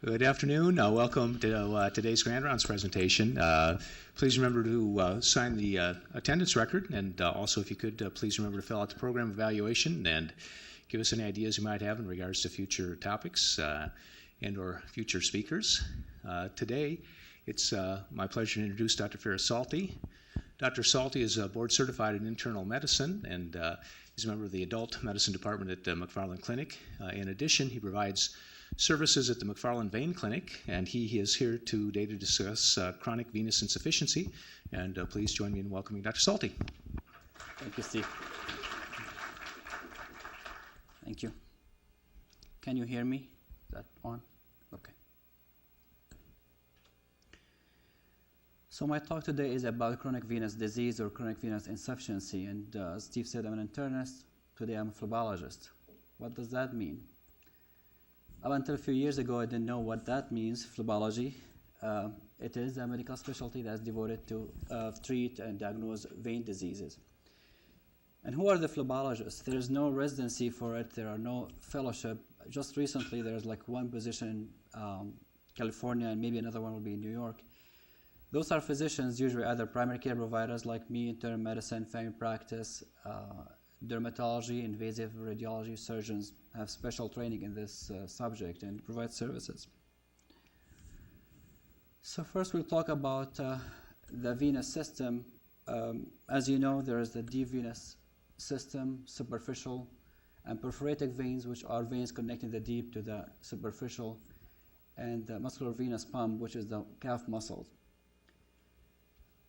Good afternoon. Welcome to today's Grand Rounds presentation. Please remember to sign the attendance record, and also if you could please remember to fill out the program evaluation and give us any ideas you might have in regards to future topics and or future speakers. Today, it's my pleasure to introduce Dr. Firas Salti. Dr. Salti is board certified in internal medicine and he's a member of the adult medicine department at the McFarland Clinic. In addition, he provides services at the McFarland Vein Clinic, and he is here today to discuss chronic venous insufficiency. And please join me in welcoming Dr. Salti. Thank you, Steve. Thank you. Can you hear me? Is that on? Okay. So my talk today is about chronic venous disease or chronic venous insufficiency. And as Steve said, I'm an internist. Today I'm a phlebobologist. What does that mean? Up until a few years ago, I didn't know what that means, phlebology. It is a medical specialty that's devoted to treat and diagnose vein diseases. And who are the phlebologists? There is no residency for it. There are no fellowship. Just recently, there's like one position in California, and maybe another one will be in New York. Those are physicians, usually either primary care providers like me, internal medicine, family practice, dermatology, invasive radiology surgeons have special training in this subject and provide services. So first we'll talk about the venous system. As you know, there is the deep venous system, superficial, and perforatic veins, which are veins connecting the deep to the superficial, and the muscular venous pump, which is the calf muscle.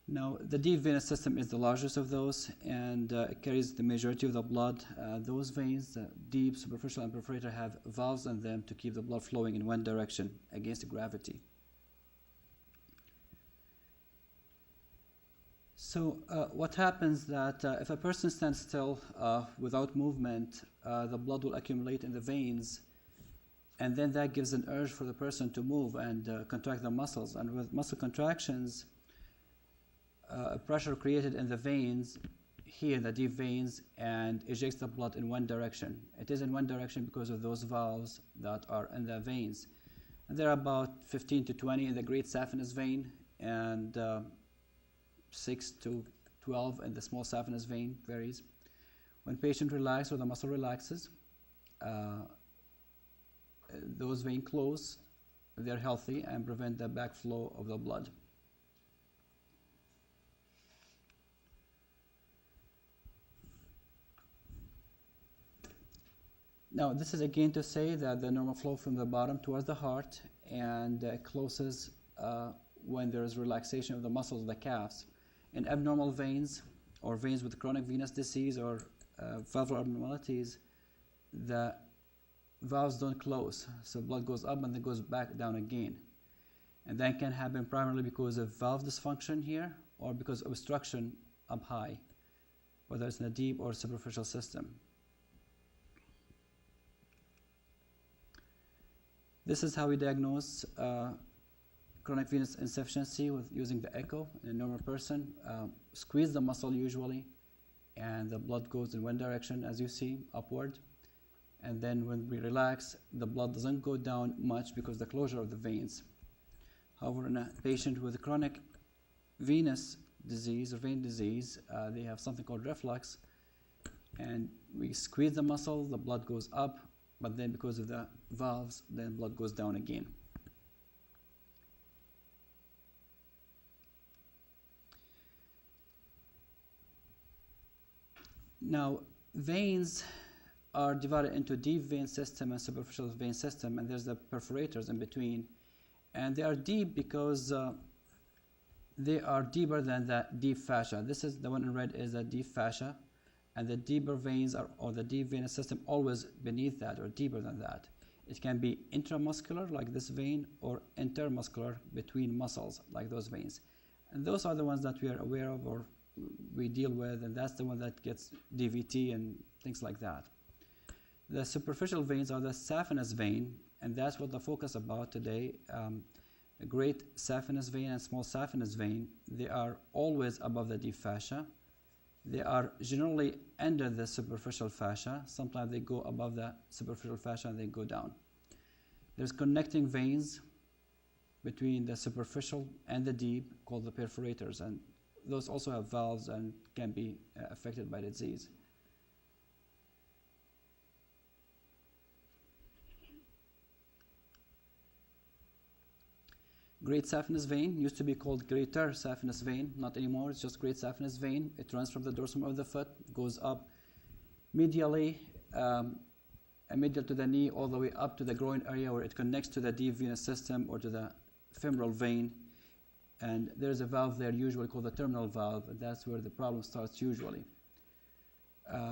Now, the deep venous system is the largest of those, and it carries the majority of the blood. Those veins, the deep, superficial, and perforator, have valves in them to keep the blood flowing in one direction against gravity. So what happens that if a person stands still without movement, the blood will accumulate in the veins, and then that gives an urge for the person to move and contract the muscles. And with muscle contractions, pressure created in the veins, here in the deep veins, and ejects the blood in one direction. It is in one direction because of those valves that are in the veins. And there are about 15 to 20 in the great saphenous vein, and 6 to 12 in the small saphenous vein, varies. When patient relaxes or the muscle relaxes, those veins close, they're healthy, and prevent the backflow of the blood. Now, this is again to say that the normal flow from the bottom towards the heart, and closes when there is relaxation of the muscles of the calves. In abnormal veins, or veins with chronic venous disease or valvular abnormalities, the valves don't close, so blood goes up and then goes back down again. And that can happen primarily because of valve dysfunction here, or because of obstruction up high, whether it's in the deep or superficial system. This is how we diagnose chronic venous insufficiency with using the echo in a normal person. Squeeze the muscle usually, and the blood goes in one direction, as you see, upward. And then when we relax, the blood doesn't go down much because of the closure of the veins. However, in a patient with chronic venous disease or vein disease, they have something called reflux, and we squeeze the muscle, the blood goes up, but then because of the valves, then blood goes down again. Now, veins are divided into deep vein system and superficial vein system, and there's the perforators in between. And they are deep because they are deeper than the deep fascia. This is the one in red is the deep fascia. And the deeper veins or the deep venous system always beneath that or deeper than that. It can be intramuscular like this vein, or intermuscular between muscles like those veins. And those are the ones that we are aware of or we deal with, and that's the one that gets DVT and things like that. The superficial veins are the saphenous vein, and that's what the focus about today. A great saphenous vein and small saphenous vein, they are always above the deep fascia. They are generally under the superficial fascia. Sometimes they go above the superficial fascia and they go down. There's connecting veins between the superficial and the deep called the perforators, and those also have valves and can be affected by the disease. Great saphenous vein used to be called greater saphenous vein, not anymore, it's just great saphenous vein. It runs from the dorsum of the foot, goes up medially, medial to the knee, all the way up to the groin area where it connects to the deep venous system or to the femoral vein. And there's a valve there usually called the terminal valve, and that's where the problem starts usually.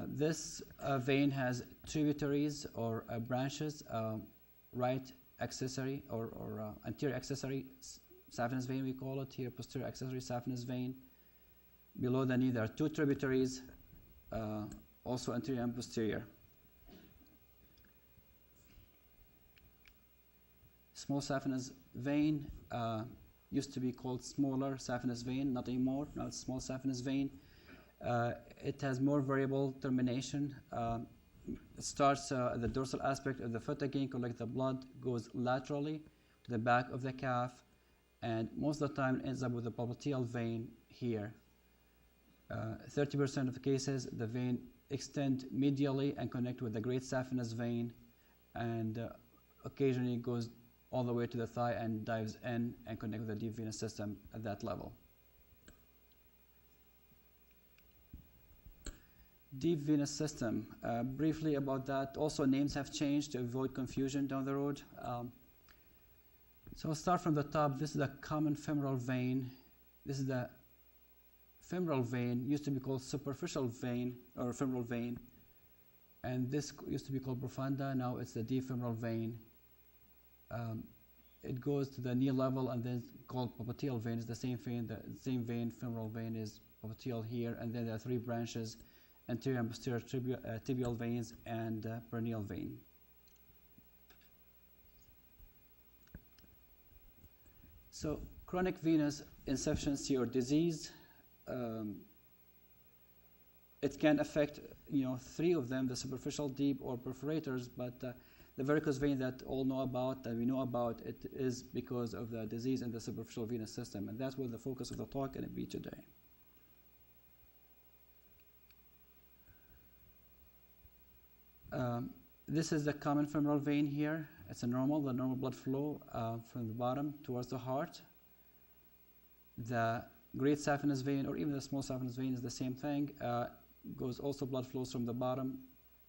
This vein has tributaries or branches, right accessory or anterior accessory saphenous vein, we call it here, posterior accessory saphenous vein. Below the knee there are two tributaries, also anterior and posterior. Small saphenous vein used to be called smaller saphenous vein, not anymore, now it's small saphenous vein. It has more variable termination. It starts at the dorsal aspect of the foot again, collects the blood, goes laterally to the back of the calf, and most of the time it ends up with a popliteal vein here. 30% of the cases, the vein extend medially and connect with the great saphenous vein, and occasionally goes all the way to the thigh and dives in and connect with the deep venous system at that level. Deep venous system. Briefly about that, also names have changed to avoid confusion down the road. So I'll start from the top. This is the common femoral vein. This is the femoral vein, used to be called superficial vein or femoral vein. And this used to be called profunda, now it's the deep femoral vein. It goes to the knee level and then called popliteal vein. It's the same vein, femoral vein is popliteal here, and then there are three branches, anterior and posterior tibial veins and peroneal vein. So chronic venous insufficiency or disease, it can affect three of them, the superficial, deep, or perforators, but the varicose vein that all know about, that we know about, it is because of the disease in the superficial venous system, and that's where the focus of the talk going to be today. This is the common femoral vein here. It's the normal blood flow from the bottom towards the heart. The great saphenous vein, or even the small saphenous vein, is the same thing. Goes also blood flows from the bottom,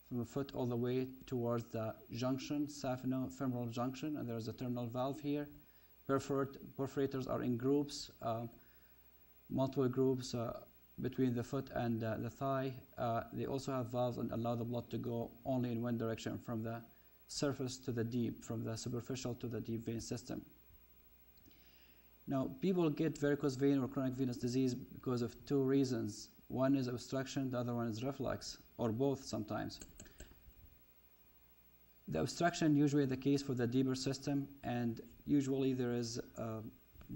from the foot all the way towards the junction, sapheno-femoral junction, and there's a terminal valve here. Perforators are in groups, multiple groups between the foot and the thigh. They also have valves and allow the blood to go only in one direction, from the surface to the deep, from the superficial to the deep vein system. Now, people get varicose vein or chronic venous disease because of two reasons. One is obstruction, the other one is reflux, or both sometimes. The obstruction usually the case for the deeper system, and usually there is a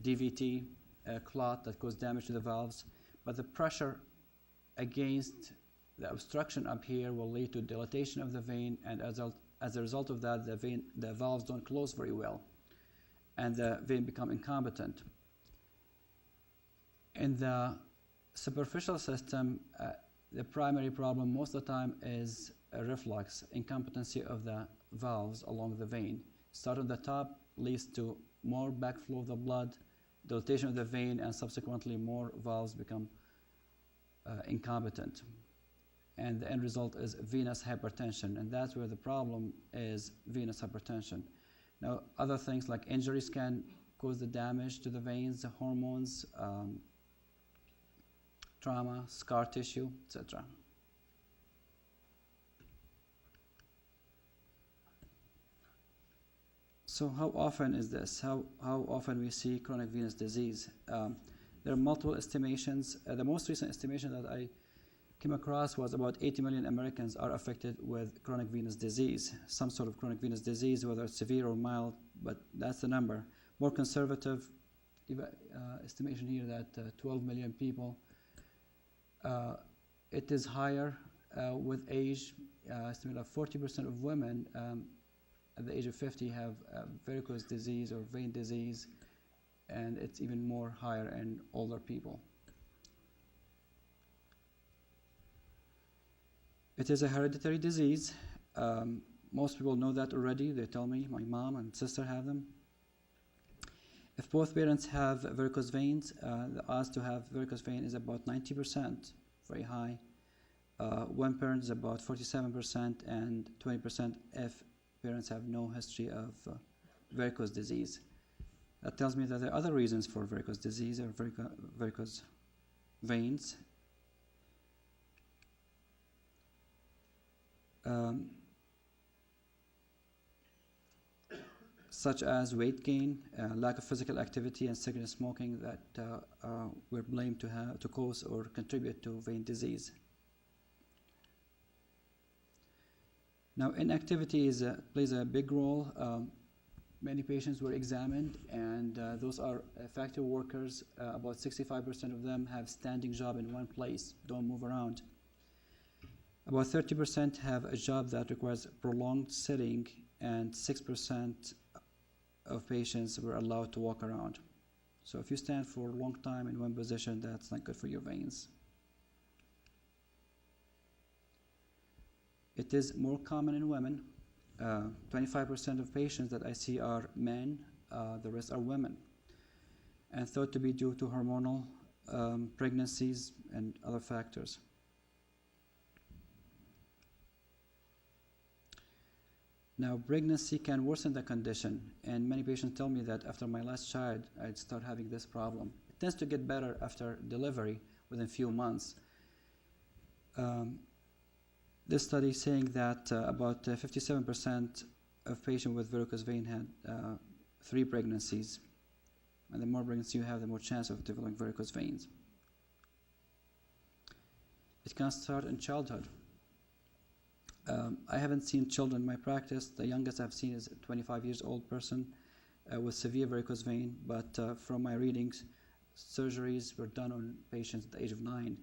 DVT, a clot that causes damage to the valves, but the pressure against the obstruction up here will lead to dilatation of the vein, and as a result of that, the valves don't close very well, and the vein become incompetent. In the superficial system, the primary problem most of the time is a reflux, incompetency of the valves along the vein. Start at the top leads to more backflow of the blood, dilatation of the vein, and subsequently more valves become incompetent. And the end result is venous hypertension, and that's where the problem is, venous hypertension. Now, other things like injuries can cause the damage to the veins, the hormones, trauma, scar tissue, etc. So how often is this? How often we see chronic venous disease? There are multiple estimations. The most recent estimation that I came across was about 80 million Americans are affected with chronic venous disease, some sort of chronic venous disease, whether it's severe or mild, but that's the number. More conservative estimation here that 12 million people. It is higher with age. Estimated 40% of women at the age of 50 have varicose disease or vein disease, and it's even more higher in older people. It is a hereditary disease. Most people know that already. They tell me, my mom and sister have them. If both parents have varicose veins, the odds to have varicose vein is about 90%, very high. One parent is about 47% and 20% if parents have no history of varicose disease. That tells me that there are other reasons for varicose disease or varicose veins. Such as weight gain, lack of physical activity, and cigarette smoking that were blamed to cause or contribute to vein disease. Now, inactivity plays a big role. Many patients were examined, and those are factory workers. About 65% of them have standing job in one place, don't move around. About 30% have a job that requires prolonged sitting, and 6% of patients were allowed to walk around. So if you stand for a long time in one position, that's not good for your veins. It is more common in women. 25% of patients that I see are men, the rest are women, and thought to be due to hormonal pregnancies and other factors. Now, pregnancy can worsen the condition, and many patients tell me that after my last child, I'd start having this problem. It tends to get better after delivery within a few months. This study is saying that about 57% of patients with varicose vein had 3 pregnancies. And the more pregnancy you have, the more chance of developing varicose veins. It can start in childhood. I haven't seen children in my practice. The youngest I've seen is a 25 years old person with severe varicose vein, but from my readings, surgeries were done on patients at the age of 9.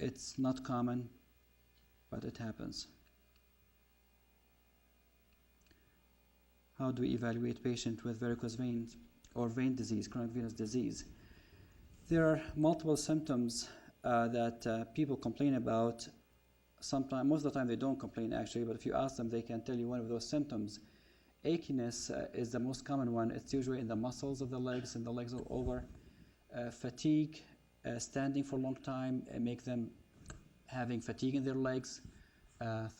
It's not common, but it happens. How do we evaluate patients with varicose veins or vein disease, chronic venous disease? There are multiple symptoms that people complain about. Sometimes, most of the time they don't complain actually, but if you ask them, they can tell you one of those symptoms. Achiness is the most common one. It's usually in the muscles of the legs and the legs all over. Fatigue, standing for a long time, make them having fatigue in their legs.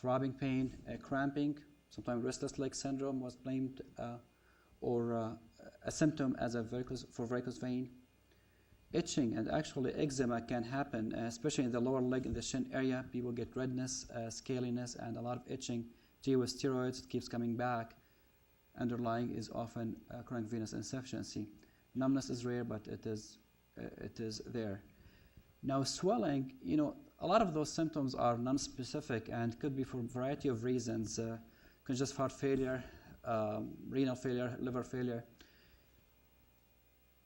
Throbbing pain, cramping, sometimes restless leg syndrome was blamed, or a symptom as a varicose vein. Itching and actually eczema can happen, especially in the lower leg in the shin area. People get redness, scaliness, and a lot of itching. Due with steroids, it keeps coming back. Underlying is often chronic venous insufficiency. Numbness is rare, but it is there. Now, swelling, a lot of those symptoms are non-specific and could be for a variety of reasons. Congestive heart failure, renal failure, liver failure.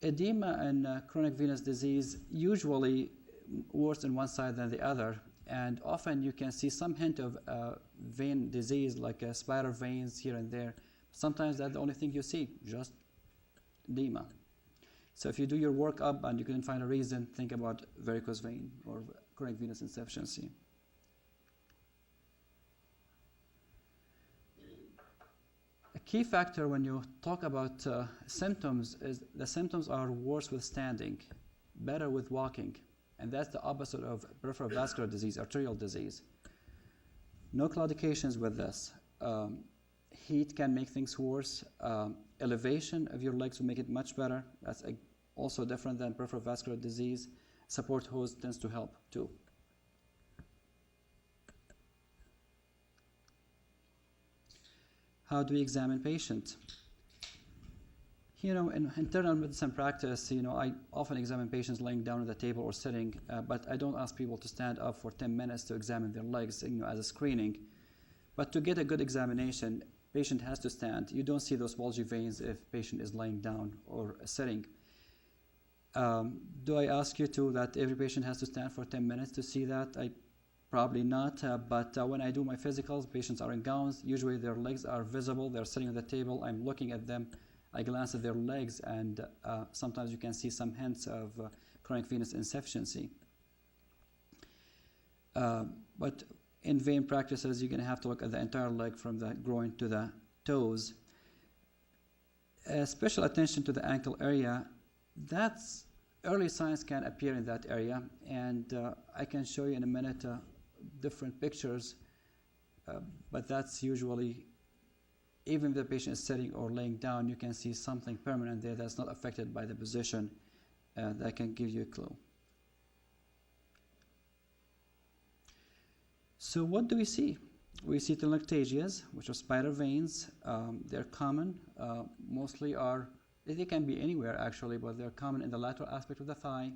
Edema and chronic venous disease usually worse on one side than the other, and often you can see some hint of vein disease like spider veins here and there. Sometimes that's the only thing you see, just edema. So if you do your work up and you couldn't find a reason, think about varicose vein or chronic venous insufficiency. A key factor when you talk about symptoms is the symptoms are worse with standing, better with walking, and that's the opposite of peripheral vascular disease, arterial disease. No claudications with this. Heat can make things worse. Elevation of your legs will make it much better. That's also different than peripheral vascular disease. Support hose tends to help too. How do we examine patients? In internal medicine practice, I often examine patients laying down at the table or sitting, but I don't ask people to stand up for 10 minutes to examine their legs, as a screening. But to get a good examination, patient has to stand. You don't see those bulgy veins if patient is laying down or sitting. Do I ask you that every patient has to stand for 10 minutes to see that? Probably not, but when I do my physicals, patients are in gowns. Usually their legs are visible. They're sitting on the table. I'm looking at them. I glance at their legs, and sometimes you can see some hints of chronic venous insufficiency. But in vein practices, you're going to have to look at the entire leg from the groin to the toes. Special attention to the ankle area. That's early signs can appear in that area, and I can show you in a minute different pictures, but that's usually, even if the patient is sitting or laying down, you can see something permanent there that's not affected by the position. That can give you a clue. So what do we see? We see telangiectasias, which are spider veins. They're common, mostly are, they can be anywhere actually, but they're common in the lateral aspect of the thigh.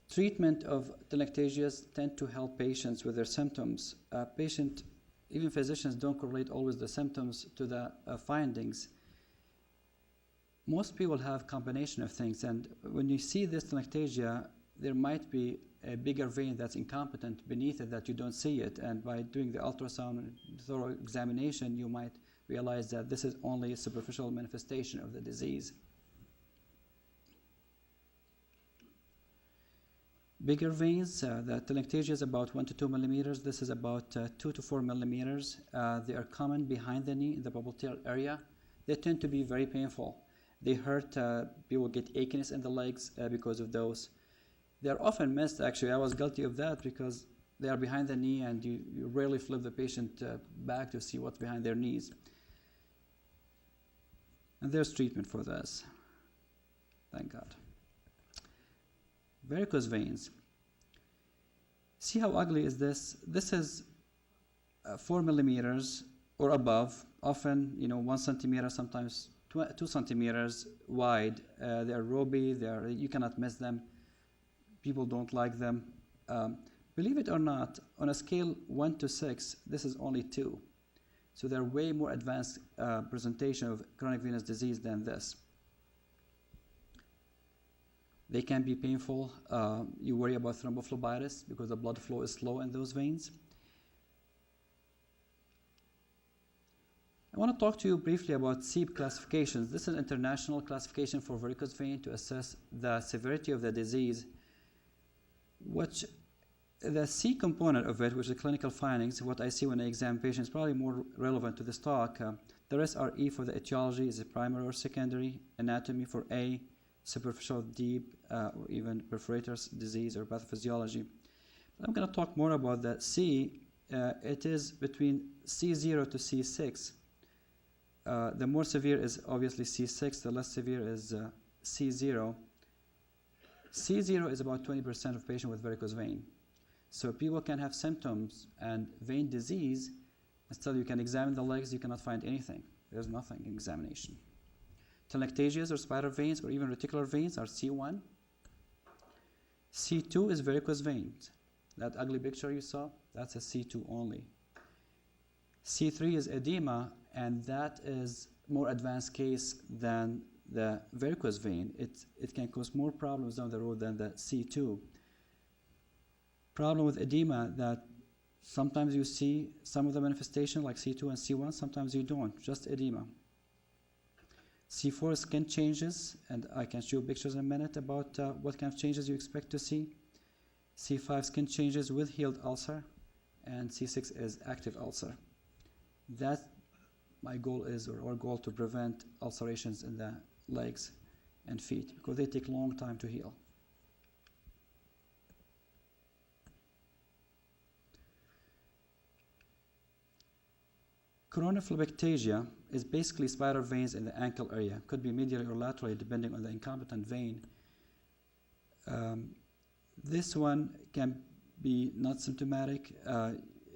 Treatment of telangiectasias tend to help patients with their symptoms. Even physicians don't correlate always the symptoms to the findings. Most people have combination of things, and when you see this telangiectasia, there might be a bigger vein that's incompetent beneath it that you don't see it, and by doing the ultrasound and thorough examination, you might realize that this is only a superficial manifestation of the disease. Bigger veins, the telangiectasia is about 1 to 2 millimeters. This is about 2 to 4 millimeters. They are common behind the knee in the popliteal area. They tend to be very painful. They hurt. People get achiness in the legs because of those. They're often missed, actually. I was guilty of that because they are behind the knee and you rarely flip the patient back to see what's behind their knees. And there's treatment for this. Thank God. Varicose veins. See how ugly is this? This is 4 millimeters or above, often 1 centimeter, sometimes 2 centimeters wide. They're roby, you cannot miss them. People don't like them. Believe it or not, on a scale 1 to 6, this is only 2. So they're way more advanced presentation of chronic venous disease than this. They can be painful. You worry about thrombophlebitis because the blood flow is slow in those veins. I want to talk to you briefly about Seep classifications. This is an international classification for varicose vein to assess the severity of the disease. Which the C component of it, which is the clinical findings, what I see when I examine patients, is probably more relevant to this talk. The rest are E for the etiology, is it primary or secondary, anatomy for A, superficial, deep, or even perforator's disease or pathophysiology. But I'm going to talk more about the C. It is between C0 to C6. The more severe is obviously C6, the less severe is C0. C0 is about 20% of patients with varicose vein. So people can have symptoms and vein disease, and still you can examine the legs, you cannot find anything. There's nothing in examination. Telangiectasias or spider veins or even reticular veins are C1. C2 is varicose veins. That ugly picture you saw, that's a C2 only. C3 is edema, and that is more advanced case than the varicose vein. It can cause more problems down the road than the C2. Problem with edema that sometimes you see some of the manifestation like C2 and C1, sometimes you don't, just edema. C4 skin changes, and I can show you pictures in a minute about what kind of changes you expect to see. C5 skin changes with healed ulcer, and C6 is active ulcer. That my goal is, or our goal, to prevent ulcerations in the legs and feet because they take a long time to heal. Coronal phlebectasia is basically spider veins in the ankle area. Could be medially or laterally depending on the incompetent vein. This one can be not symptomatic,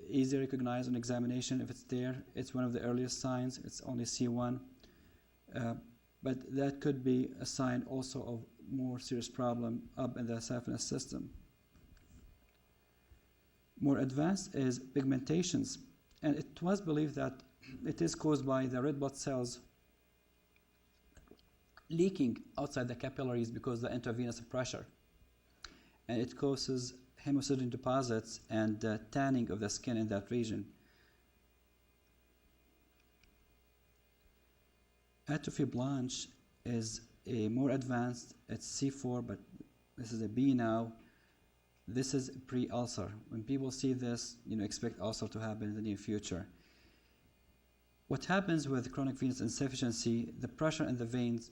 easy recognized on examination if it's there. It's one of the earliest signs. It's only C1. But that could be a sign also of more serious problem up in the Saphenous system. More advanced is pigmentations. And it was believed that it is caused by the red blood cells leaking outside the capillaries because of the intravenous pressure. and it causes hemosiderin deposits and tanning of the skin in that region. Atrophy blanche is a more advanced, it's C4, but this is a B now. This is pre-ulcer. When people see this, expect ulcer to happen in the near future. What happens with chronic venous insufficiency, the pressure in the veins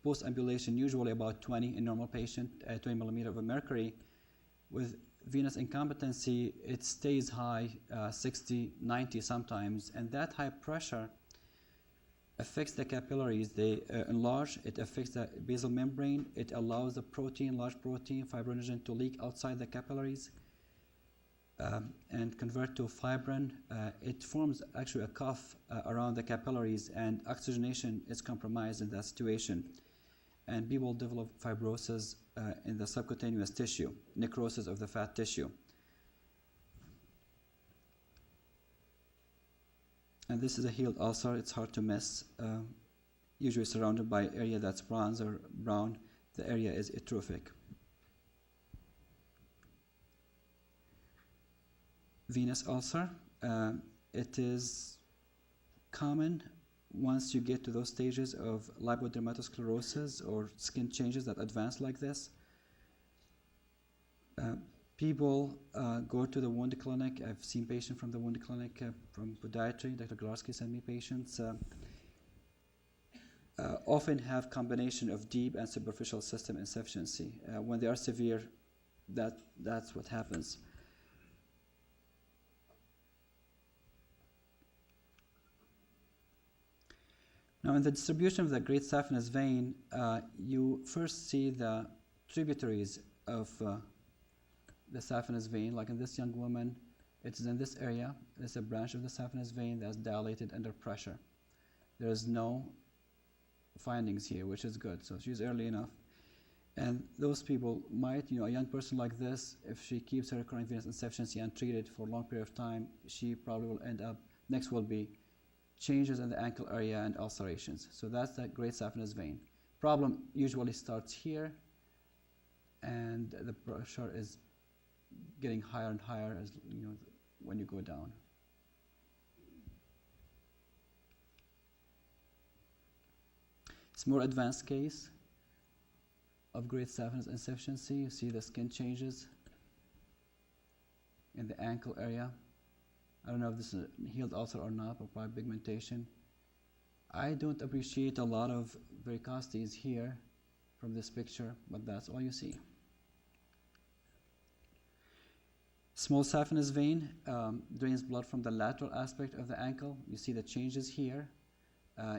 post-ambulation, usually about 20 in normal patient, 20 millimeter of mercury. With venous incompetency, it stays high, 60, 90 sometimes, and that high pressure affects the capillaries. They enlarge, it affects the basal membrane, it allows the protein, large protein, fibrinogen to leak outside the capillaries and convert to fibrin. It forms actually a cuff around the capillaries, and oxygenation is compromised in that situation. And people develop fibrosis in the subcutaneous tissue, necrosis of the fat tissue. And this is a healed ulcer. It's hard to miss. Usually surrounded by area that's bronze or brown. The area is atrophic. Venous ulcer. It is common once you get to those stages of lipodermatosclerosis or skin changes that advance like this. People go to the wound clinic. I've seen patients from the wound clinic from podiatry. Dr. Galarski sent me patients. Often have combination of deep and superficial system insufficiency. When they are severe, that's what happens. Now, in the distribution of the great saphenous vein, you first see the tributaries of the saphenous vein. Like in this young woman, it's in this area. There's a branch of the saphenous vein that's dilated under pressure. There is no findings here, which is good. So she's early enough. And those people might, a young person like this, if she keeps her chronic venous insufficiency untreated for a long period of time, she probably will end up, next will be changes in the ankle area and ulcerations. So that's the great saphenous vein. Problem usually starts here, and the pressure is getting higher and higher as when you go down. It's more advanced case of great saphenous insufficiency. You see the skin changes in the ankle area. I don't know if this is a healed ulcer or not, but probably pigmentation. I don't appreciate a lot of varicosities here from this picture, but that's all you see. Small saphenous vein drains blood from the lateral aspect of the ankle. You see the changes here.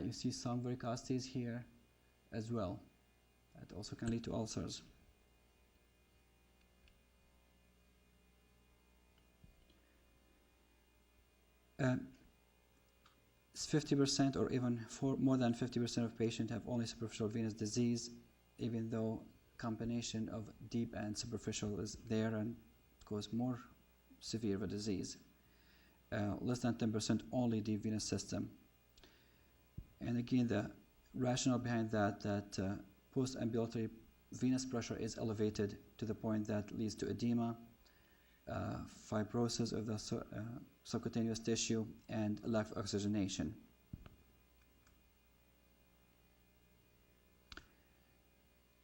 You see some varicosities here as well. That also can lead to ulcers. It's 50% or even more than 50% of patients have only superficial venous disease, even though combination of deep and superficial is there and cause more severe of a disease. Less than 10% only deep venous system. And again, the rationale behind that post-ambulatory venous pressure is elevated to the point that leads to edema, fibrosis of the subcutaneous tissue, and lack of oxygenation.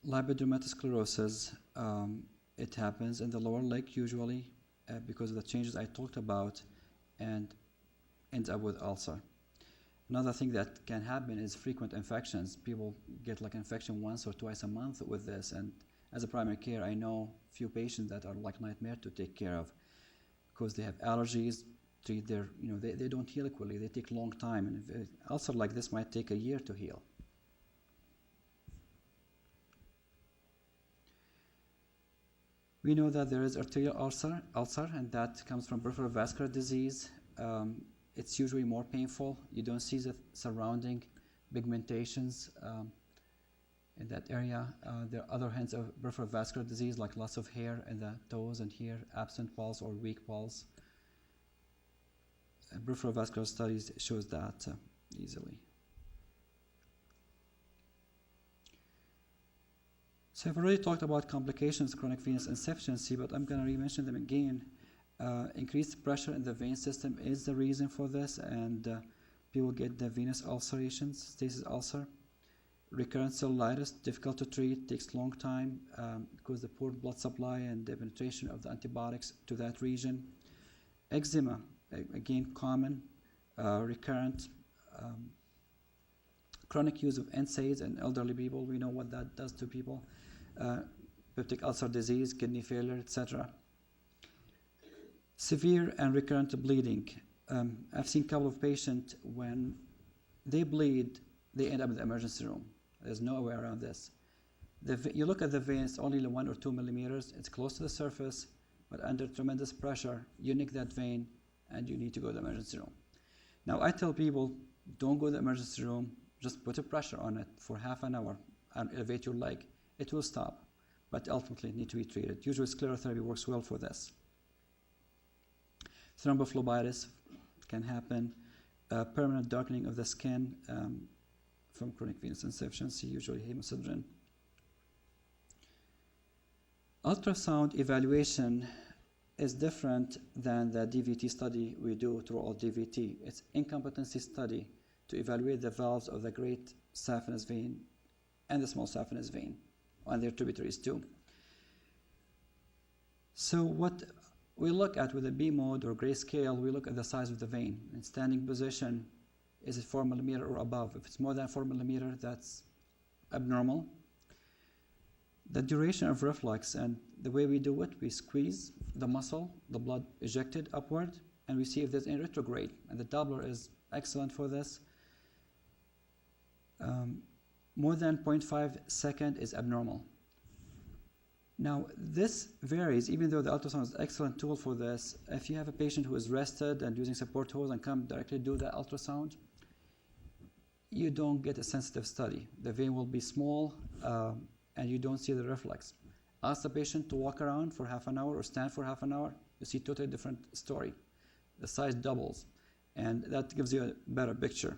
Lipodermatosclerosis, it happens in the lower leg usually because of the changes I talked about, and ends up with ulcer. Another thing that can happen is frequent infections. People get like infection once or twice a month with this, and as a primary care, I know few patients that are like nightmare to take care of because they have allergies. Treat their, they don't heal quickly. They take a long time, and an ulcer like this might take a year to heal. We know that there is arterial ulcer, and that comes from peripheral vascular disease. It's usually more painful. You don't see the surrounding pigmentations in that area. There are other hints of peripheral vascular disease, like loss of hair in the toes and here, absent pulse or weak pulse. Peripheral vascular studies shows that easily. So I've already talked about complications of chronic venous insufficiency, but I'm going to re-mention them again. Increased pressure in the vein system is the reason for this, and people get the venous ulcerations, stasis ulcer. Recurrent cellulitis, difficult to treat, takes long time because the poor blood supply and the penetration of the antibiotics to that region. Eczema, again common, recurrent. Chronic use of NSAIDs in elderly people, we know what that does to people. Peptic ulcer disease, kidney failure, etc. Severe and recurrent bleeding. I've seen a couple of patients when they bleed, they end up in the emergency room. There's no way around this. You look at the vein, it's only 1 or 2 millimeters. It's close to the surface, but under tremendous pressure, you nick that vein and you need to go to the emergency room. Now, I tell people, don't go to the emergency room, just put a pressure on it for half an hour and elevate your leg. It will stop, but ultimately it needs to be treated. Usually sclerotherapy works well for this. Thrombophlebitis can happen. Permanent darkening of the skin from chronic venous insufficiency, usually hemosiderin. Ultrasound evaluation is different than the DVT study we do throughout DVT. It's incompetency study to evaluate the valves of the great saphenous vein and the small saphenous vein, and their tributaries too. So what we look at with a B mode or grayscale, we look at the size of the vein. In standing position, is it 4 millimeter or above? If it's more than 4 millimeter, that's abnormal. The duration of reflux, and the way we do it, we squeeze the muscle, the blood ejected upward, and we see if there's any retrograde. And the Doppler is excellent for this. More than 0.5 second is abnormal. Now, this varies, even though the ultrasound is an excellent tool for this. If you have a patient who is rested and using support hose and come directly do the ultrasound, you don't get a sensitive study. The vein will be small and you don't see the reflex. Ask the patient to walk around for half an hour or stand for half an hour, you see a totally different story. The size doubles, and that gives you a better picture.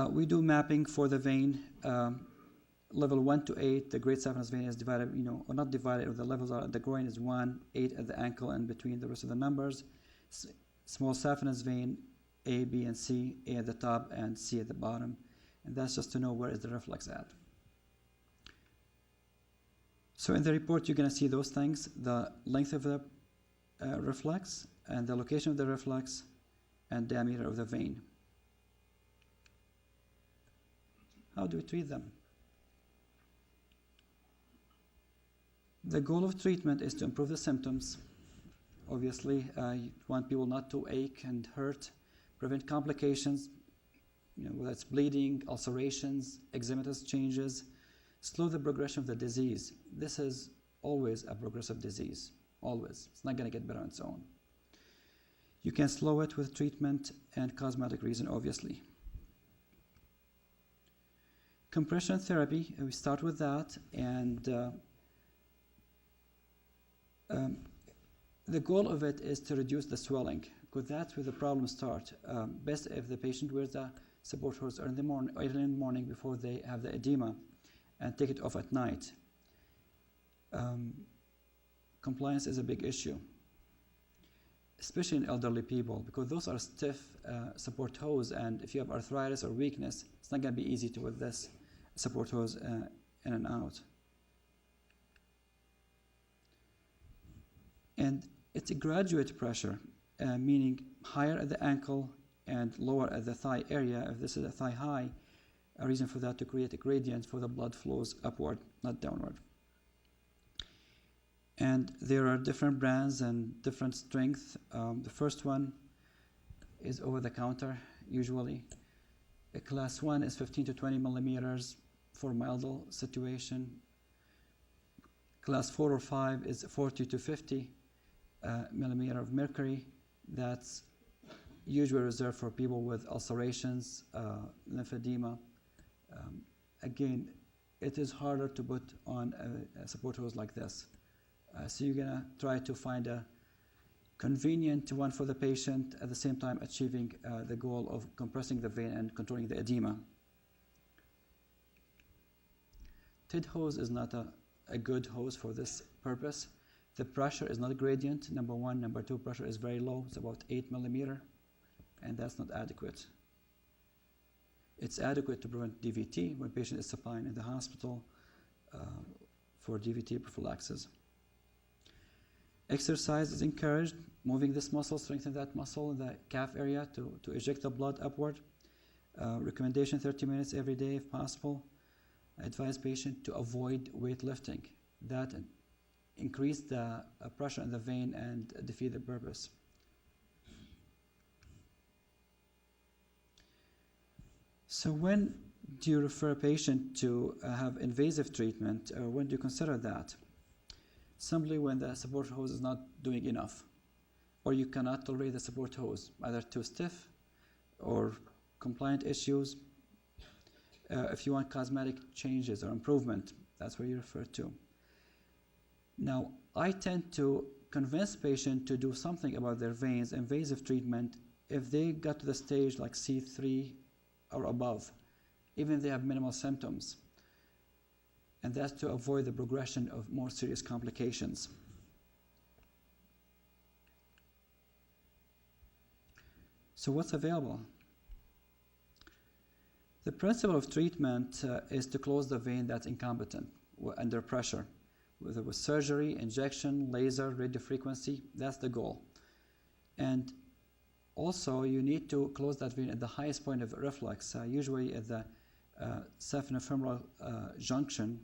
We do mapping for the vein. Level 1 to 8, the great saphenous vein is divided, or not divided, the levels are at the groin is 1, 8 at the ankle, and between the rest of the numbers. Small saphenous vein, A, B, and C, A at the top and C at the bottom. And that's just to know where is the reflex at. So in the report, you're going to see those things, the length of the reflex, and the location of the reflex, and diameter of the vein. How do we treat them? The goal of treatment is to improve the symptoms. Obviously, you want people not to ache and hurt, prevent complications, whether it's bleeding, ulcerations, eczematous changes, slow the progression of the disease. This is always a progressive disease, always. It's not going to get better on its own. You can slow it with treatment and cosmetic reason, obviously. Compression therapy, we start with that, and the goal of it is to reduce the swelling, because that's where the problems start. Best if the patient wears the support hose early in the morning before they have the edema, and take it off at night. Compliance is a big issue, especially in elderly people, because those are stiff support hose, and if you have arthritis or weakness, it's not going to be easy to with this support hose in and out. And it's a graduate pressure, meaning higher at the ankle and lower at the thigh area. If this is a thigh high, a reason for that to create a gradient for the blood flows upward, not downward. And there are different brands and different strength. The first one is over the counter, usually. A class 1 is 15 to 20 millimeters for milder situation. Class 4 or 5 is 40 to 50 millimeter of mercury. That's usually reserved for people with ulcerations, lymphedema. Again, it is harder to put on a support hose like this. So you're going to try to find a convenient one for the patient, at the same time achieving the goal of compressing the vein and controlling the edema. TID hose is not a good hose for this purpose. The pressure is not gradient, number one. Number two, pressure is very low. It's about 8 millimeter, and that's not adequate. It's adequate to prevent DVT when patient is supine in the hospital for DVT prophylaxis. Exercise is encouraged, moving this muscle, strengthen that muscle in the calf area to eject the blood upward. Recommendation 30 minutes every day if possible. I advise patient to avoid weightlifting. That increase the pressure in the vein and defeat the purpose. So when do you refer a patient to have invasive treatment, or when do you consider that? Simply when the support hose is not doing enough, or you cannot tolerate the support hose, either too stiff or compliant issues. If you want cosmetic changes or improvement, that's where you refer to. Now, I tend to convince patients to do something about their veins, invasive treatment, if they got to the stage like C3 or above, even if they have minimal symptoms. And that's to avoid the progression of more serious complications. So what's available? The principle of treatment is to close the vein that's incompetent under pressure, whether with surgery, injection, laser, radiofrequency. That's the goal. And also, you need to close that vein at the highest point of reflux, usually at the saphenofemoral junction.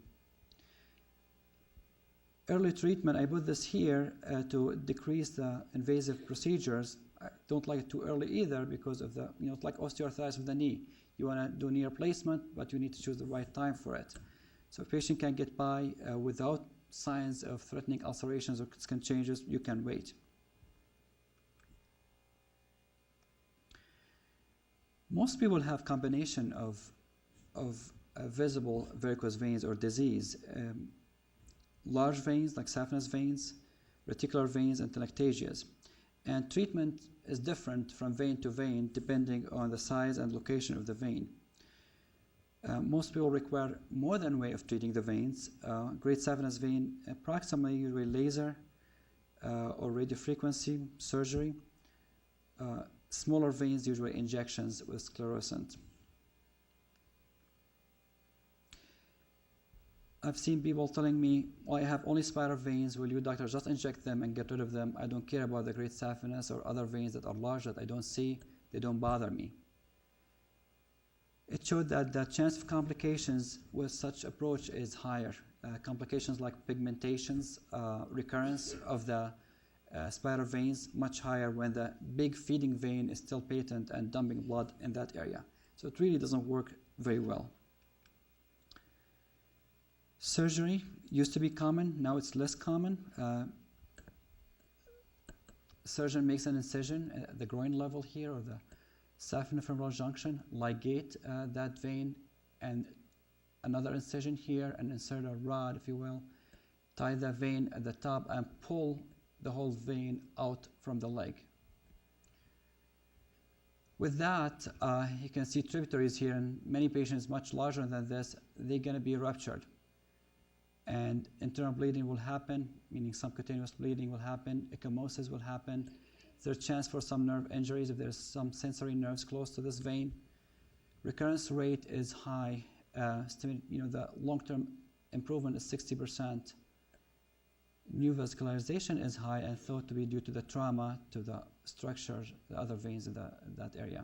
Early treatment, I put this here to decrease the invasive procedures. I don't like it too early either because of the, it's like osteoarthritis of the knee. You want to do knee replacement, but you need to choose the right time for it. So if a patient can get by without signs of threatening ulcerations or skin changes, you can wait. Most people have combination of visible varicose veins or disease. Large veins like saphenous veins, reticular veins, and telangiectasias. And treatment is different from vein to vein depending on the size and location of the vein. Most people require more than way of treating the veins. Great saphenous vein, approximately usually laser or radiofrequency surgery. Smaller veins, usually injections with sclerosant. I've seen people telling me, well, I have only spiral veins. Will you, doctor, just inject them and get rid of them? I don't care about the great saphenous or other veins that are large that I don't see. They don't bother me. It showed that the chance of complications with such approach is higher. Complications like pigmentations, recurrence of the spiral veins, much higher when the big feeding vein is still patent and dumping blood in that area. So it really doesn't work very well. Surgery used to be common, now it's less common. Surgeon makes an incision at the groin level here, or the saphenofemoral junction, ligate that vein, and another incision here, and insert a rod, if you will, tie the vein at the top and pull the whole vein out from the leg. With that, you can see tributaries here, and many patients much larger than this, they're going to be ruptured. And internal bleeding will happen, meaning subcutaneous bleeding will happen, ecchymosis will happen. There's a chance for some nerve injuries if there's some sensory nerves close to this vein. Recurrence rate is high. The long-term improvement is 60%. New vascularization is high and thought to be due to the trauma to the structure, the other veins in that area.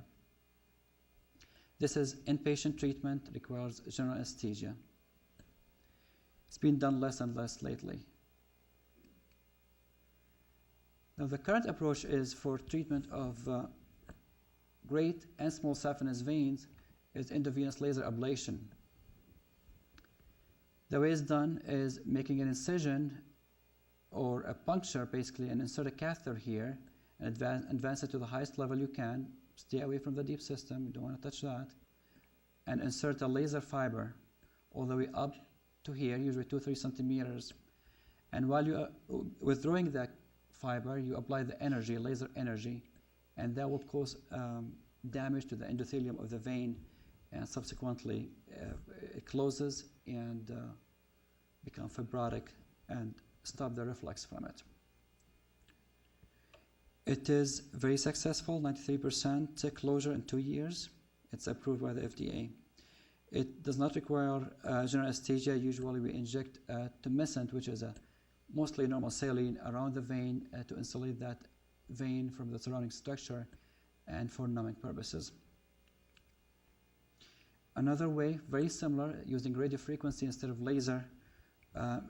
This is inpatient treatment, requires general anesthesia. It's been done less and less lately. Now the current approach is for treatment of great and small saphenous veins is intravenous laser ablation. The way it's done is making an incision or a puncture basically and insert a catheter here and advance it to the highest level you can. Stay away from the deep system, you don't want to touch that. And insert a laser fiber all the way up to here, usually 2-3 centimeters. And while you are withdrawing that fiber, you apply the energy, laser energy, and that will cause damage to the endothelium of the vein, and subsequently it closes and become fibrotic, and stop the reflux from it. It is very successful, 93% closure in 2 years. It's approved by the FDA. It does not require general anesthesia. Usually we inject tumescent, which is a mostly normal saline, around the vein to insulate that vein from the surrounding structure and for numbing purposes. Another way, very similar, using radiofrequency instead of laser,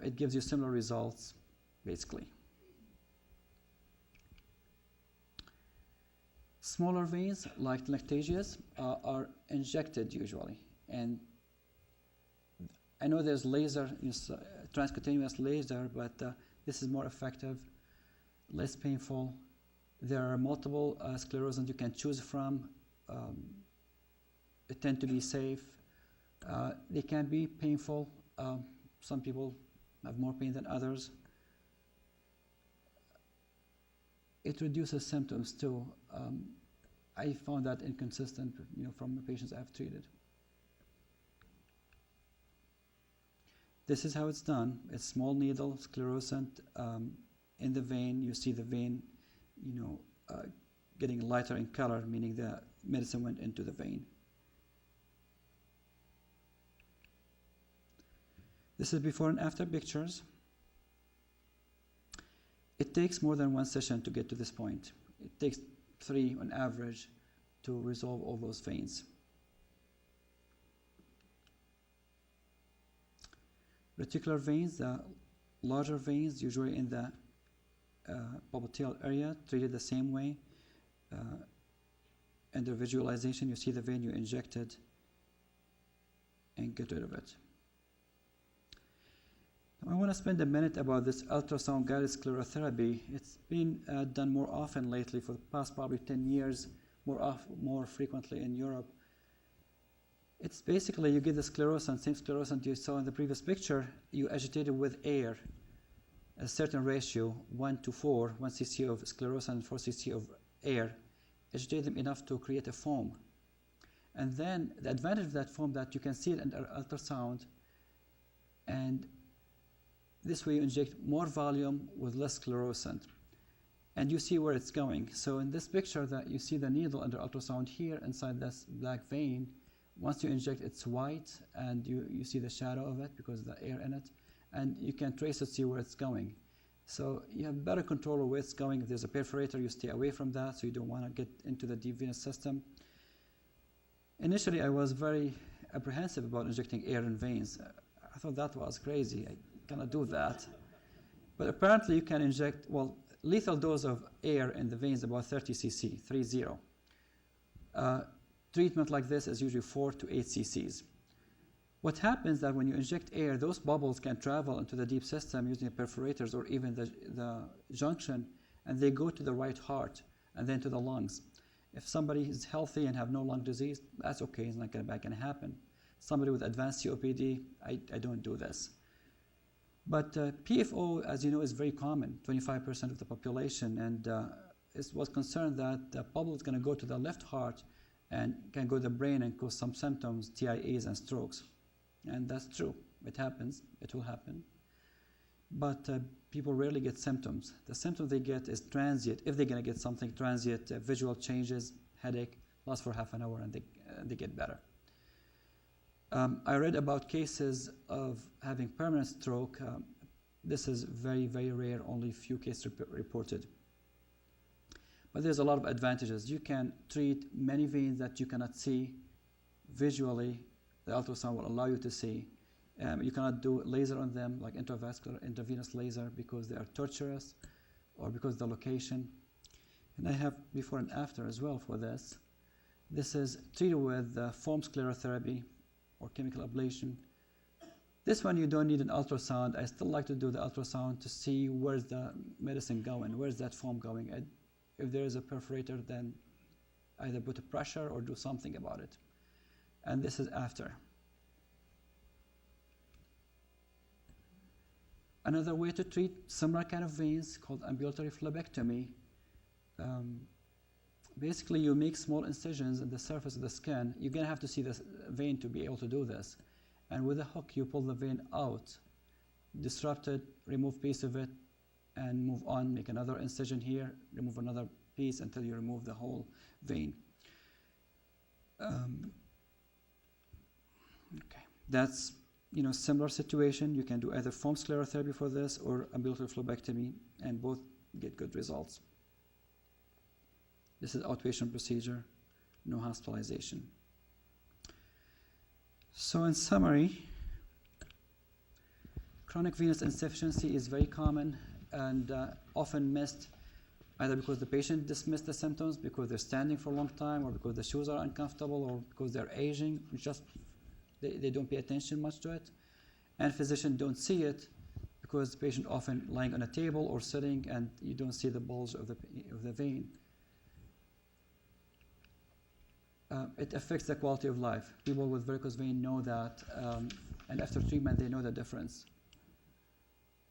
it gives you similar results, basically. Smaller veins, like telangiectasias, are injected usually. And I know there's laser, transcutaneous laser, but this is more effective, less painful. There are multiple sclerosants you can choose from. They tend to be safe. They can be painful. Some people have more pain than others. It reduces symptoms too. I found that inconsistent, from the patients I've treated. This is how it's done. It's small needle, sclerosant in the vein. You see the vein, getting lighter in color, meaning the medicine went into the vein. This is before and after pictures. It takes more than one session to get to this point. It takes 3 on average to resolve all those veins. Reticular veins, the larger veins, usually in the popliteal area, treated the same way. Under visualization, you see the vein, you inject it and get rid of it. I want to spend a minute about this ultrasound guided sclerotherapy. It's been done more often lately for the past probably 10 years, more frequently in Europe. It's basically you get the sclerosant, same sclerosant you saw in the previous picture, you agitate it with air, a certain ratio, 1:4, 1 cc of sclerosant, 4 cc of air. Agitate them enough to create a foam. And then the advantage of that foam that you can see it under ultrasound, and this way you inject more volume with less sclerosant. And you see where it's going. So in this picture that you see the needle under ultrasound here inside this black vein. Once you inject, it's white, and you see the shadow of it because of the air in it. And you can trace it, see where it's going. So you have better control of where it's going. If there's a perforator, you stay away from that, so you don't want to get into the deep venous system. Initially, I was very apprehensive about injecting air in veins. I thought that was crazy. I cannot do that. But apparently you can inject, lethal dose of air in the veins about 30 cc, 30. Treatment like this is usually 4 to 8 cc's. What happens that when you inject air, those bubbles can travel into the deep system using perforators or even the junction, and they go to the right heart and then to the lungs. If somebody is healthy and have no lung disease, that's okay, it's not going to happen. Somebody with advanced COPD, I don't do this. But PFO, as you know, is very common, 25% of the population, and it was concerned that the bubble is going to go to the left heart and can go to the brain and cause some symptoms, TIAs and strokes. And that's true. It happens. It will happen. But people rarely get symptoms. The symptoms they get is transient. If they're going to get something transient, visual changes, headache, lasts for half an hour, and they get better. I read about cases of having permanent stroke. This is very, very rare, only few cases reported. But there's a lot of advantages. You can treat many veins that you cannot see visually. The ultrasound will allow you to see. You cannot do laser on them, like intravenous laser, because they are tortuous or because of the location. And I have before and after as well for this. This is treated with foam sclerotherapy or chemical ablation. This one you don't need an ultrasound. I still like to do the ultrasound to see where's the medicine going, where's that foam going. If there is a perforator, then either put a pressure or do something about it. And this is after. Another way to treat similar kind of veins called ambulatory phlebectomy. Basically, you make small incisions in the surface of the skin. You're going to have to see the vein to be able to do this. And with a hook, you pull the vein out disrupt it, remove piece of it, and move on, make another incision here, remove another piece until you remove the whole vein. Okay, that's similar situation. You can do either foam sclerotherapy for this or ambulatory phlebectomy, and both get good results. This is outpatient procedure, no hospitalization. So in summary, chronic venous insufficiency is very common and often missed, either because the patient dismissed the symptoms because they're standing for a long time, or because the shoes are uncomfortable, or because they're aging. They don't pay attention much to it, and physicians don't see it because the patient often lying on a table or sitting, and you don't see the bulge of the vein. It affects the quality of life. People with varicose vein know that, and after treatment they know the difference.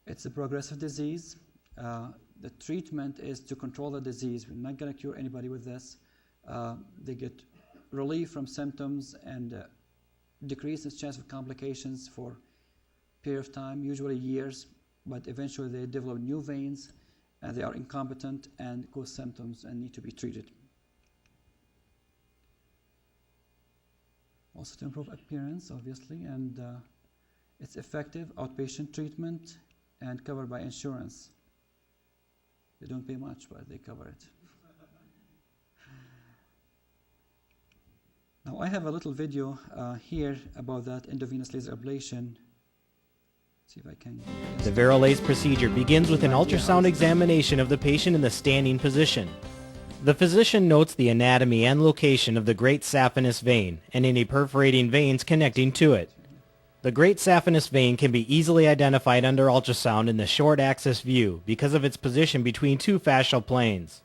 It's a progressive disease. The treatment is to control the disease. We're not going to cure anybody with this. They get relief from symptoms and decrease its chance of complications for a period of time, usually years, but eventually they develop new veins and they are incompetent and cause symptoms and need to be treated. Also to improve appearance, obviously, and it's effective outpatient treatment and covered by insurance. They don't pay much, but they cover it. Now I have a little video here about that endovenous laser ablation. See if I can. The Varicose procedure begins with an ultrasound examination of the patient in the standing position. The physician notes the anatomy and location of the great saphenous vein and any perforating veins connecting to it. The great saphenous vein can be easily identified under ultrasound in the short axis view because of its position between two fascial planes.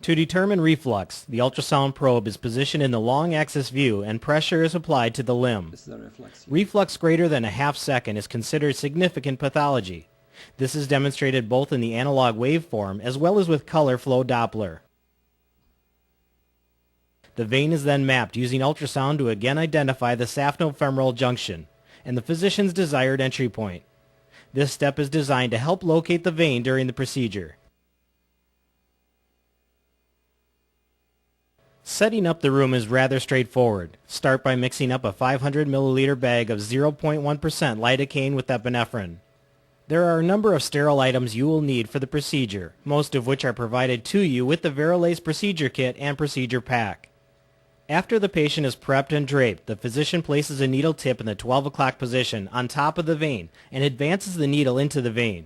To determine reflux, the ultrasound probe is positioned in the long axis view and pressure is applied to the limb. This is the reflex. Reflux greater than a half second is considered significant pathology. This is demonstrated both in the analog waveform as well as with color flow Doppler. The vein is then mapped using ultrasound to again identify the saphenofemoral junction and the physician's desired entry point. This step is designed to help locate the vein during the procedure. Setting up the room is rather straightforward. Start by mixing up a 500 milliliter bag of 0.1% lidocaine with epinephrine. There are a number of sterile items you will need for the procedure, most of which are provided to you with the Varicose procedure kit and procedure pack. After the patient is prepped and draped, the physician places a needle tip in the 12 o'clock position on top of the vein and advances the needle into the vein.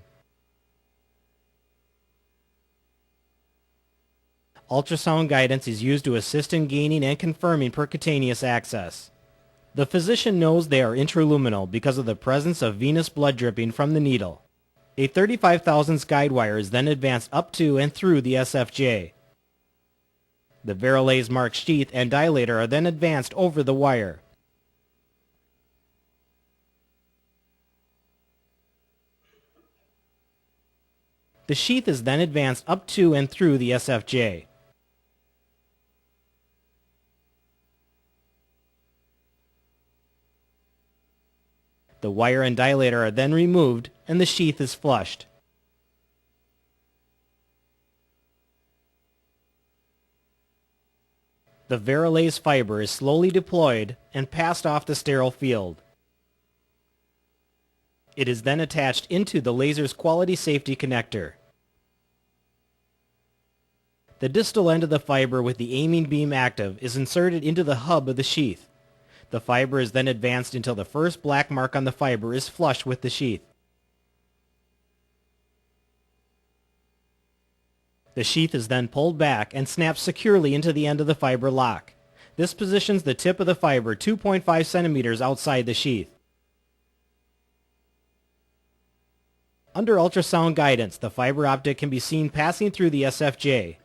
Ultrasound guidance is used to assist in gaining and confirming percutaneous access. The physician knows they are intraluminal because of the presence of venous blood dripping from the needle. A 35 thousandths guide wire is then advanced up to and through the SFJ. The Varicose marked sheath and dilator are then advanced over the wire. The sheath is then advanced up to and through the SFJ. The wire and dilator are then removed and the sheath is flushed. The Varicose fiber is slowly deployed and passed off the sterile field. It is then attached into the laser's quality safety connector. The distal end of the fiber with the aiming beam active is inserted into the hub of the sheath. The fiber is then advanced until the first black mark on the fiber is flush with the sheath. The sheath is then pulled back and snaps securely into the end of the fiber lock. This positions the tip of the fiber 2.5 centimeters outside the sheath. Under ultrasound guidance, the fiber optic can be seen passing through the SFJ.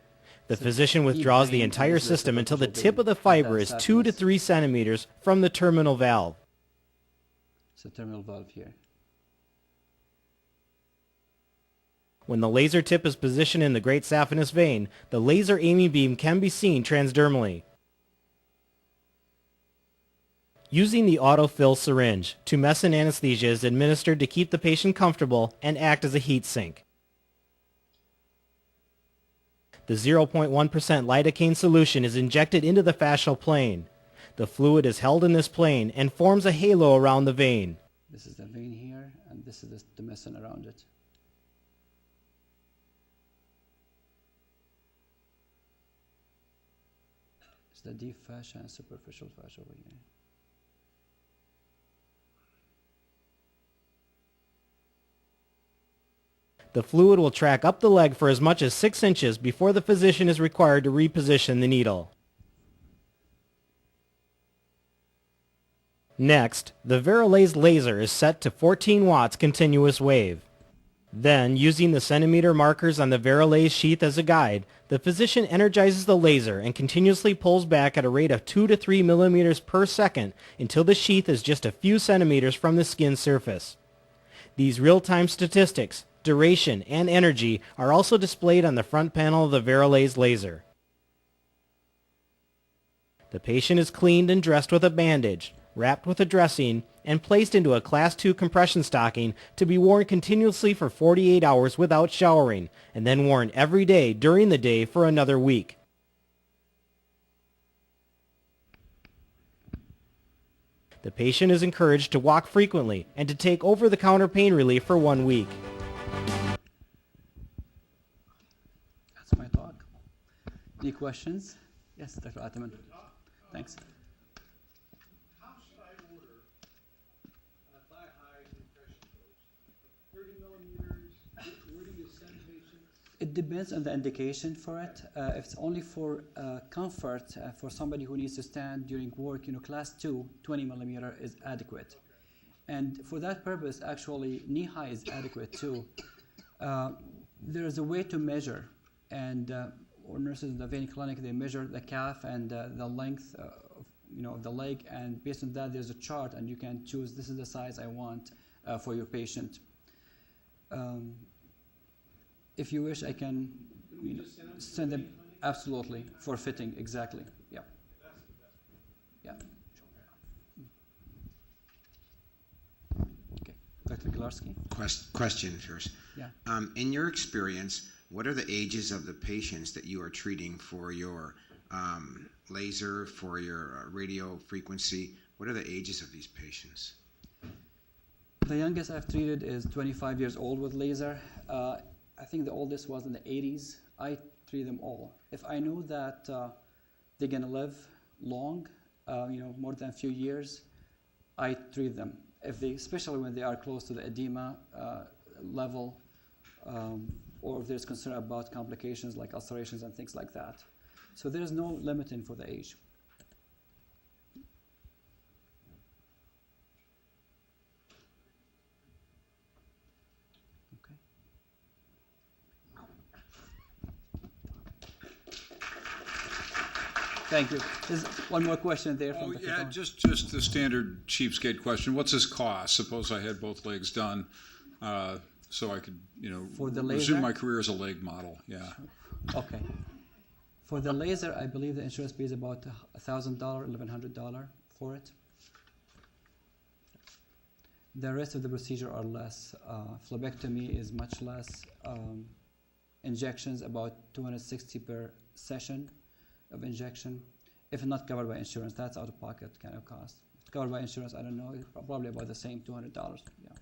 The physician withdraws the entire system until the tip of the fiber is 2 to 3 centimeters from the terminal valve. It's a terminal valve here. When the laser tip is positioned in the great saphenous vein, the laser aiming beam can be seen transdermally. Using the autofill syringe, tumescent anesthesia is administered to keep the patient comfortable and act as a heat sink. The 0.1% lidocaine solution is injected into the fascial plane. The fluid is held in this plane and forms a halo around the vein. This is the vein here, and this is the tumescent around it. It's the deep fascia and superficial fascia over here. The fluid will track up the leg for as much as 6 inches before the physician is required to reposition the needle. Next, the Varicose laser is set to 14 watts continuous wave. Then, using the centimeter markers on the Varicose sheath as a guide, the physician energizes the laser and continuously pulls back at a rate of 2 to 3 millimeters per second until the sheath is just a few centimeters from the skin surface. These real-time statistics, duration, and energy are also displayed on the front panel of the Varicose laser. The patient is cleaned and dressed with a bandage, wrapped with a dressing, and placed into a Class II compression stocking to be worn continuously for 48 hours without showering, and then worn every day during the day for another week. The patient is encouraged to walk frequently and to take over-the-counter pain relief for 1 week. That's my talk. Any questions? Yes, Dr. Atman. Thanks. How should I order a thigh-high compression dose? 30 millimeters? Where do you send patients? It depends on the indication for it. If it's only for comfort, for somebody who needs to stand during work, Class 2, 20 millimeter is adequate. And for that purpose, actually, knee-high is adequate too. There is a way to measure, and or nurses in the vein clinic, they measure the calf and the length of the leg, and based on that, there's a chart, and you can choose, this is the size I want for your patient. If you wish, I can send them, absolutely, for fitting, exactly, yeah. Yeah. Okay, Dr. Galarski? Question first. Yeah. In your experience, what are the ages of the patients that you are treating for your laser, for your radio frequency? What are the ages of these patients? The youngest I've treated is 25 years old with laser. I think the oldest was in the 80s. I treat them all. If I know that they're gonna live long, more than a few years, I treat them. Especially when they are close to the edema level, or if there's concern about complications like ulcerations and things like that. So there is no limiting for the age. Okay. Thank you. There's one more question there from the yeah, phone. just the standard cheapskate question. What's this cost? Suppose I had both legs done, so I could, For the resume laser? my career as a leg model. Yeah. Okay. For the laser, I believe the insurance pays about $1,000, $1,100 for it. The rest of the procedure are less. Phlebectomy is much less. Injections about $260 per session of injection. If not covered by insurance, that's out of pocket kind of cost. If covered by insurance, I don't know, probably about the same, $200. Yeah.